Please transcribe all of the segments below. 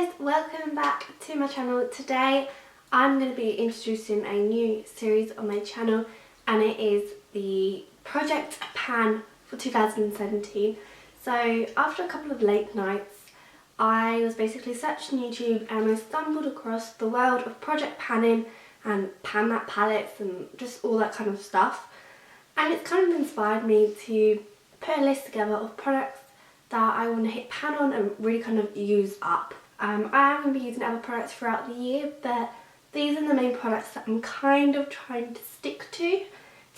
guys, welcome back to my channel. Today I'm going to be introducing a new series on my channel, and it is the Project Pan for 2017. So after a couple of late nights I was basically searching YouTube and I stumbled across the world of project panning and pan mat palettes and just all that kind of stuff, and it's kind of inspired me to put a list together of products that I want to hit pan on and really kind of use up. I am going to be using other products throughout the year, but these are the main products that I'm kind of trying to stick to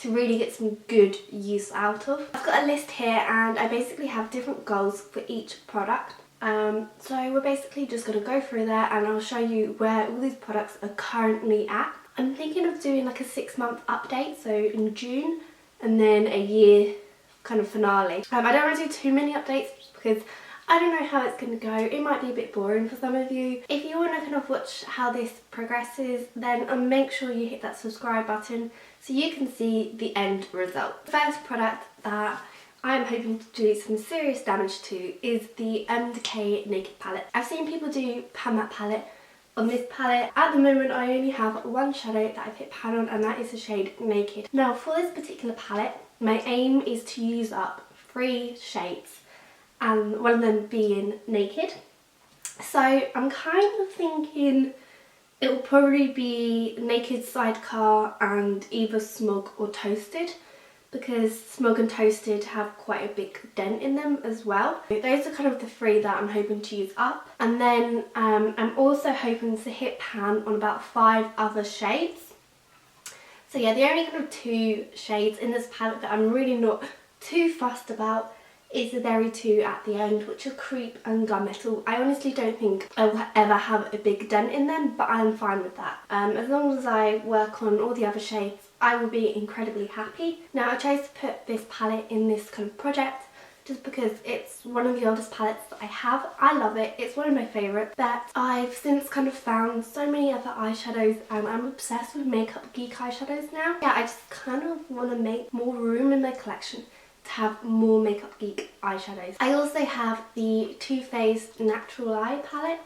really get some good use out of. I've got a list here and I basically have different goals for each product. So we're basically just going to go through there and I'll show you where all these products are currently at. I'm thinking of doing like a 6-month update, so in June, and then a year kind of finale. I don't want to do too many updates because I don't know how it's going to go. It might be a bit boring for some of you. If you want to kind of watch how this progresses, then make sure you hit that subscribe button so you can see the end result. The first product that I'm hoping to do some serious damage to is the MDK Naked palette. I've seen people do pan mat palette on this palette. At the moment I only have one shadow that I've hit pan on, and that is the shade Naked. Now for this particular palette, my aim is to use up 3 shades, and one of them being Naked. So I'm kind of thinking it will probably be Naked Sidecar and either Smog or Toasted, because Smog and Toasted have quite a big dent in them as well. Those are kind of the 3 that I'm hoping to use up, and then I'm also hoping to hit pan on about 5 other shades. So yeah, the only kind of 2 shades in this palette that I'm really not too fussed about is the very 2 at the end, which are Creep and Gunmetal. I honestly don't think I will ever have a big dent in them, but I'm fine with that. As long as I work on all the other shades, I will be incredibly happy. Now I chose to put this palette in this kind of project just because it's one of the oldest palettes that I have. I love it, it's one of my favourites, but I've since kind of found so many other eyeshadows and I'm obsessed with Makeup Geek eyeshadows now. Yeah, I just kind of want to make more room in my collection to have more Makeup Geek eyeshadows. I also have the Too Faced Natural Eye palette,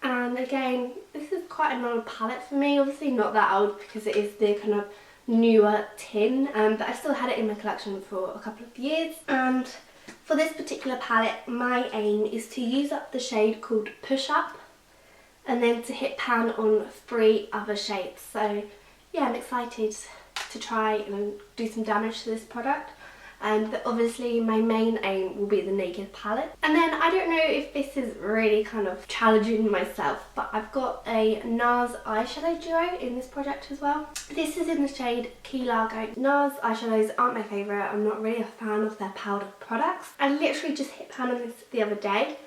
and again this is quite an old palette for me, obviously not that old because it is the kind of newer tin, but I've still had it in my collection for a couple of years. And for this particular palette my aim is to use up the shade called Push Up and then to hit pan on 3 other shades. So yeah, I'm excited to try and do some damage to this product. But obviously my main aim will be the Naked palette. And then I don't know if this is really kind of challenging myself, but I've got a NARS eyeshadow duo in this project as well. This is in the shade Key Largo. NARS eyeshadows aren't my favourite. I'm not really a fan of their powdered products. I literally just hit pan on this the other day.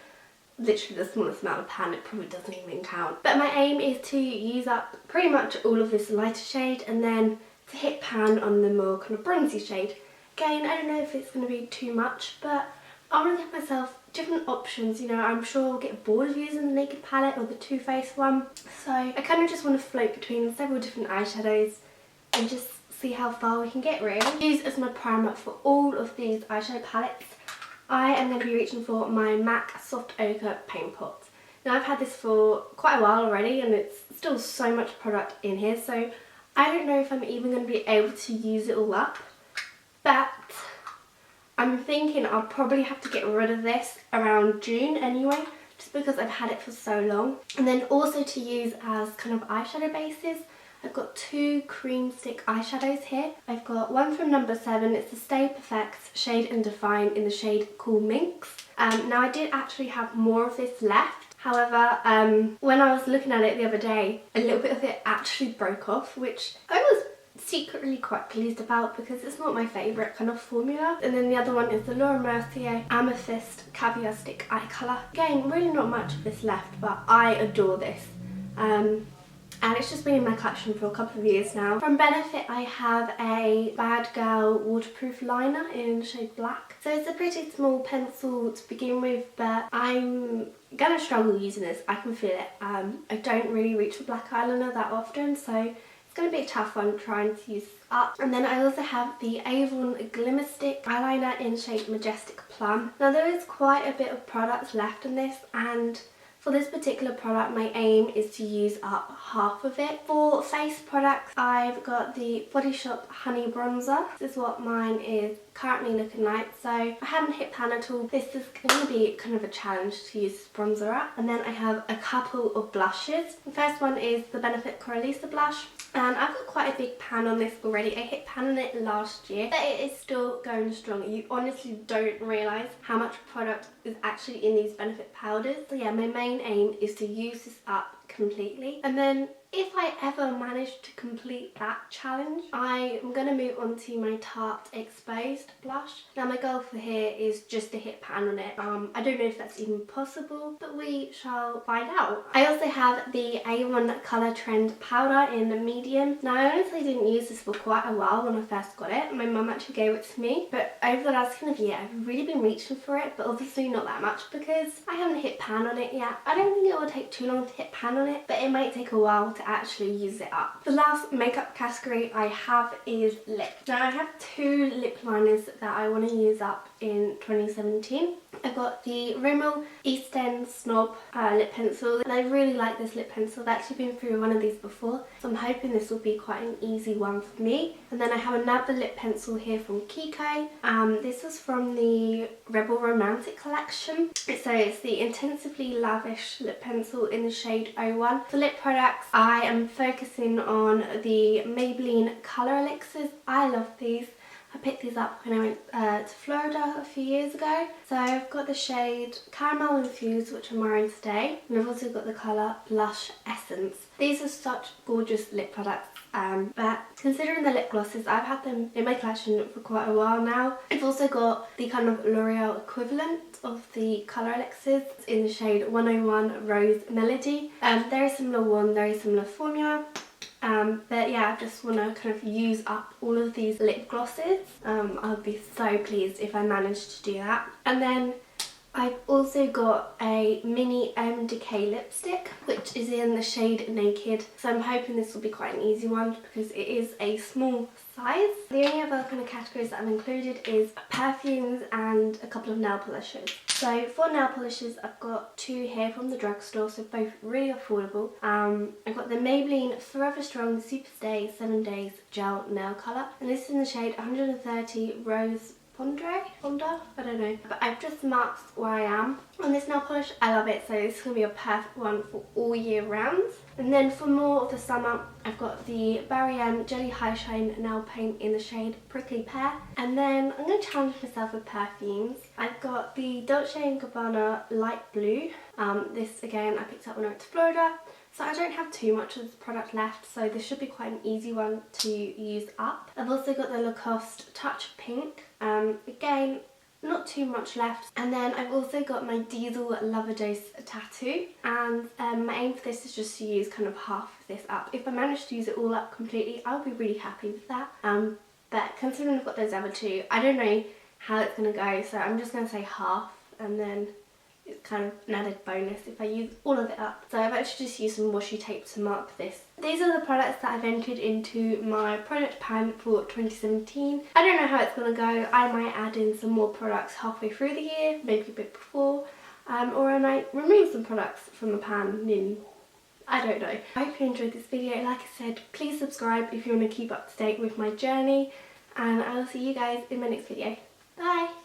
Literally the smallest amount of pan, it probably doesn't even count. But my aim is to use up pretty much all of this lighter shade and then to hit pan on the more kind of bronzy shade. Again, I don't know if it's going to be too much, but I want to give myself different options. You know, I'm sure I'll get bored of using the Naked palette or the Too Faced one. So I kind of just want to float between several different eyeshadows and just see how far we can get really. Use as my primer for all of these eyeshadow palettes, I am going to be reaching for my MAC Soft Ochre Paint Pot. Now I've had this for quite a while already and it's still so much product in here, so I don't know if I'm even going to be able to use it all up. But I'm thinking I'll probably have to get rid of this around June anyway, just because I've had it for so long. And then also to use as kind of eyeshadow bases, I've got 2 cream stick eyeshadows here. I've got one from number 7, it's the Stay Perfect Shade and Define in the shade Cool Minx. Now I did actually have more of this left. However, when I was looking at it the other day, a little bit of it actually broke off, which I was secretly quite pleased about because it's not my favourite kind of formula. And then the other one is the Laura Mercier Amethyst Caviar Stick Eye Colour. Again, really not much of this left, but I adore this. And it's just been in my collection for a couple of years now. From Benefit I have a Bad Girl waterproof liner in the shade Black. So it's a pretty small pencil to begin with, but I'm gonna struggle using this, I can feel it. I don't really reach for black eyeliner that often, so it's going to be a tough one trying to use up. And then I also have the Avon Glimmer Stick eyeliner in shade Majestic Plum. Now there is quite a bit of product left in this, and For this particular product, my aim is to use up half of it. For face products, I've got the Body Shop Honey Bronzer. This is what mine is currently looking like. So I haven't hit pan at all. This is going to be kind of a challenge to use this bronzer up. And then I have a couple of blushes. The first one is the Benefit Coralisa blush. And I've got quite a big pan on this already. I hit pan on it last year, but it is still going strong. You honestly don't realise how much product is actually in these Benefit powders. So yeah, my main aim is to use this up completely. And then if I ever manage to complete that challenge, I am going to move on to my Tarte Exposed blush. Now my goal for here is just to hit pan on it. I don't know if that's even possible, but we shall find out. I also have the A1 Colour Trend powder in the medium. Now I honestly didn't use this for quite a while when I first got it. My mum actually gave it to me, but over the last kind of year I've really been reaching for it, but obviously not that much because I haven't hit pan on it yet. I don't think it will take too long to hit pan on it, but it might take a while to actually use it up. The last makeup category I have is lip. Now I have two lip liners that I want to use up in 2017. I've got the Rimmel East End Snob lip pencil, and I really like this lip pencil. I've actually been through one of these before, so I'm hoping this will be quite an easy one for me. And then I have another lip pencil here from Kiko. This was from the Rebel Romantic collection. So it's the Intensively Lavish lip pencil in the shade 01. For lip products, I am focusing on the Maybelline Colour Elixirs. I love these. I picked these up when I went to Florida a few years ago. So I've got the shade Caramel Infused, which I'm wearing today. And I've also got the colour Blush Essence. These are such gorgeous lip products. But considering the lip glosses, I've had them in my collection for quite a while now. I've also got the kind of L'Oreal equivalent of the Colour Elixirs in the shade 101 Rose Melody. Very similar one, very similar formula. But yeah, I just want to kind of use up all of these lip glosses. I'll be so pleased if I manage to do that. And then I've also got a mini Decay lipstick, which is in the shade Naked. So I'm hoping this will be quite an easy one because it is a small size. The only other kind of categories that I've included is perfumes and a couple of nail polishes. So for nail polishes, I've got two here from the drugstore, so both really affordable. I've got the Maybelline Forever Strong Superstay 7 Days Gel Nail Colour, and this is in the shade 130 Rose Fonda, I don't know. But I've just marked where I am on this nail polish. I love it, so this is going to be a perfect one for all year round. And then for more of the summer, I've got the Barry M Jelly High Shine Nail Paint in the shade Prickly Pear. And then I'm going to challenge myself with perfumes. I've got the Dolce & Gabbana Light Blue. This again I picked up when I went to Florida. So I don't have too much of this product left, so this should be quite an easy one to use up. I've also got the Lacoste Touch Pink. Again, not too much left. And then I've also got my Diesel Loverdose tattoo, and my aim for this is just to use kind of half of this up. If I manage to use it all up completely, I'll be really happy with that. But considering I've got those other two, I don't know how it's going to go, so I'm just going to say half, and then it's kind of an added bonus if I use all of it up. So I've actually just used some washi tape to mark this. These are the products that I've entered into my product pan for 2017. I don't know how it's going to go. I might add in some more products halfway through the year, maybe a bit before, or I might remove some products from the pan in, I don't know. I hope you enjoyed this video. Like I said, please subscribe if you want to keep up to date with my journey, and I'll see you guys in my next video. Bye!